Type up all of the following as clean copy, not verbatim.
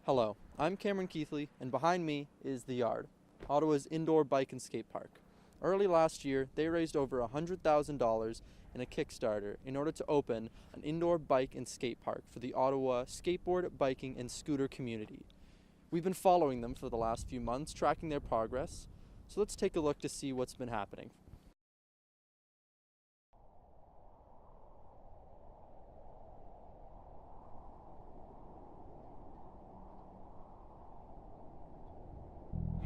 Hello, I'm Cameron Keithley, and behind me is The Yard, Ottawa's indoor bike and skate park. Early last year, they raised over $100,000 in a Kickstarter in order to open an indoor bike and skate park for the Ottawa skateboard, biking, and scooter community. We've been following them for the last few months, tracking their progress, so let's take a look to see what's been happening.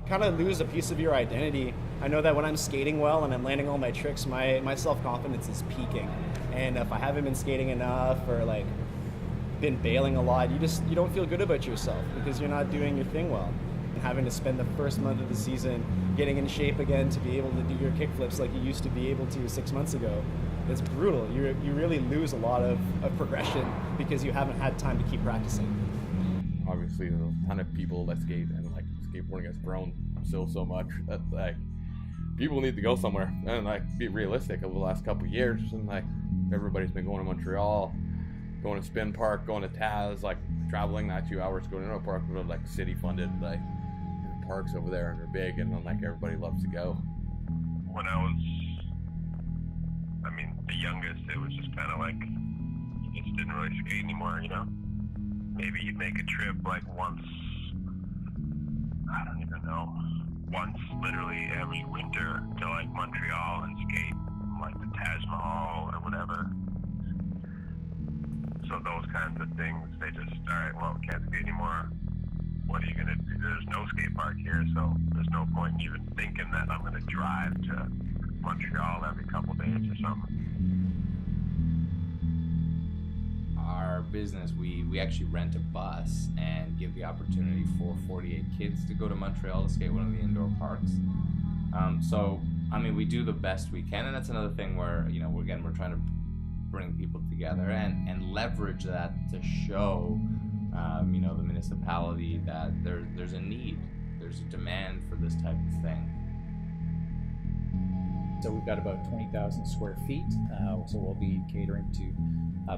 Kind of lose a piece of your identity. I know that when I'm skating well and I'm landing all my tricks, my self-confidence is peaking. And if I haven't been skating enough or like been bailing a lot, you don't feel good about yourself because you're not doing your thing well. And having to spend the first month of the season getting in shape again to be able to do your kickflips like you used to be able to 6 months ago, it's brutal. You really lose a lot of progression because you haven't had time to keep practicing. Obviously, there's a ton of people that skate, and like skateboarding has grown so much that like people need to go somewhere and like be realistic. Over the last couple of years, and like everybody's been going to Montreal, going to Spin Park, going to Taz, like traveling that 2 hours going to a park with like city funded like parks over there, and they're big, and then like everybody loves to go. When I was, the youngest, it was just kind of like you just didn't really skate anymore, you know. Maybe you'd make a trip like once, I don't even know, once literally every winter to like Montreal and skate like the Taj Mahal or whatever. So those kinds of things, they just, alright, well, we can't skate anymore. What are you going to do? There's no skate park here, so there's no point in even thinking that I'm going to drive to Montreal every couple days or something. Our business, we actually rent a bus and give the opportunity for 48 kids to go to Montreal to skate one of the indoor parks. We do the best we can, and that's another thing where, we're trying to bring people together and leverage that to show, the municipality that there's a need, there's a demand for this type of thing. So we've got about 20,000 square feet, so we'll be catering to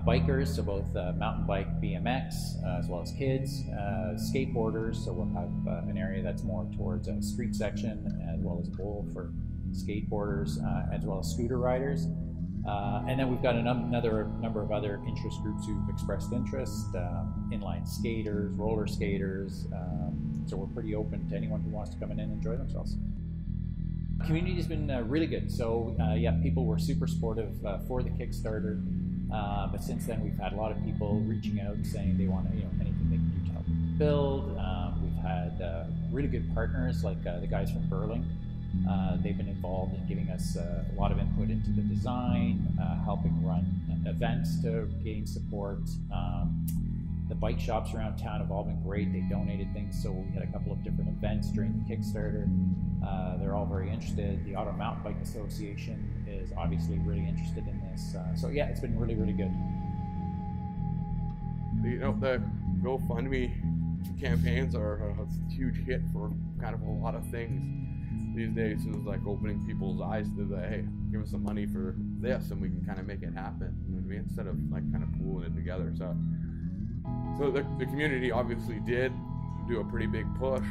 bikers, so both mountain bike, BMX, as well as kids, skateboarders, so we'll have an area that's more towards a street section, as well as a bowl for skateboarders, as well as scooter riders. And then we've got another number of other interest groups who've expressed interest, inline skaters, roller skaters, so we're pretty open to anyone who wants to come in and enjoy themselves. Community has been really good. So people were super supportive for the Kickstarter, but since then we've had a lot of people reaching out saying they want anything they can do to help build. We've had really good partners like the guys from Burling. They've been involved in giving us a lot of input into the design, helping run events to gain support. The bike shops around town have all been great. They donated things, so we had a couple of different events during the Kickstarter. They're all very interested. The Ottawa Mountain Bike Association is obviously really interested in this. It's been really, really good. The GoFundMe campaigns are a huge hit for kind of a lot of things these days. It's like opening people's eyes to the, hey, give us some money for this and we can kind of make it happen, you know what I mean? Instead of like kind of pooling it together. So the community obviously did do a pretty big push.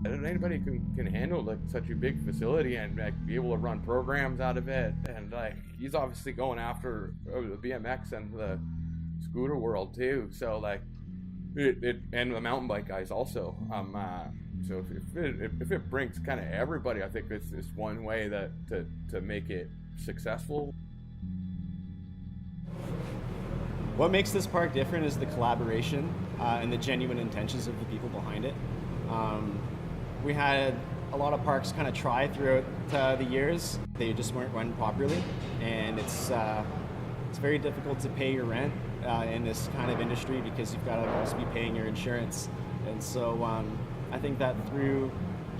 And anybody can handle like such a big facility and like be able to run programs out of it. And like he's obviously going after the BMX and the scooter world too. So like it and the mountain bike guys also. So if it brings kind of everybody, I think it's one way that to make it successful. What makes this park different is the collaboration and the genuine intentions of the people behind it. We had a lot of parks kind of try throughout the years. They just weren't run properly, and it's very difficult to pay your rent in this kind of industry because you've got to also be paying your insurance. And so I think that through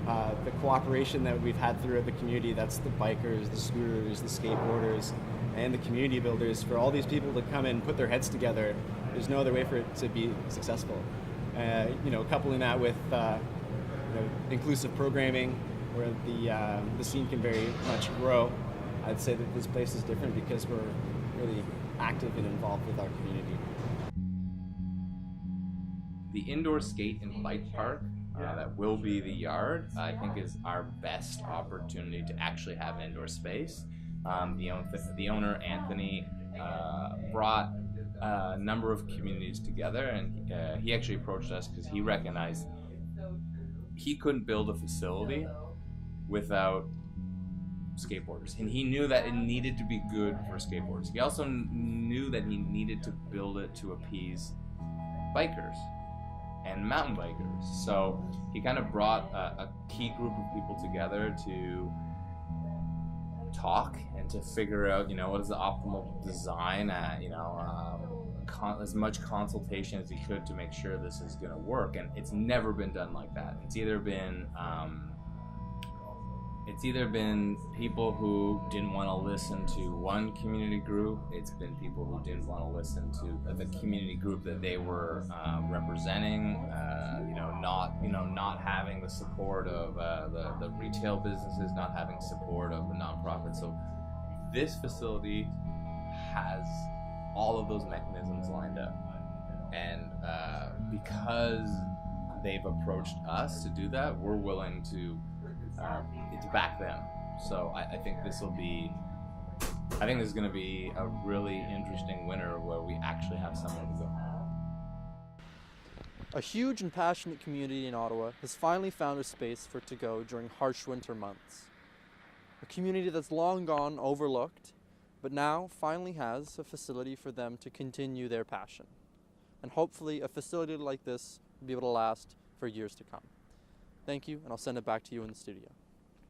the cooperation that we've had throughout the community, that's the bikers, the scooters, the skateboarders, and the community builders, for all these people to come and put their heads together, there's no other way for it to be successful. Coupling that with inclusive programming, where the scene can very much grow, I'd say that this place is different because we're really active and involved with our community. the indoor skate and bike park that will be the yard, I think is our best opportunity to actually have indoor space. The owner, Anthony, brought a number of communities together, and he actually approached us because he recognized he couldn't build a facility without skateboarders, and he knew that it needed to be good for skateboarders. He also knew that he needed to build it to appease bikers and mountain bikers. So he kind of brought a key group of people together to talk and to figure out, what is the optimal design, as much consultation as he could to make sure this is going to work. And it's never been done like that. It's either been people who didn't want to listen to one community group. It's been people who didn't want to listen to the community group that they were representing. Not having the support of the retail businesses, not having support of the nonprofits. So this facility has all of those mechanisms lined up, and because they've approached us to do that, we're willing to back them. So I think this is going to be a really interesting winter where we actually have somewhere to go. A huge and passionate community in Ottawa has finally found a space for it to go during harsh winter months. A community that's long gone overlooked, but now finally has a facility for them to continue their passion. And hopefully a facility like this will be able to last for years to come. Thank you, and I'll send it back to you in the studio.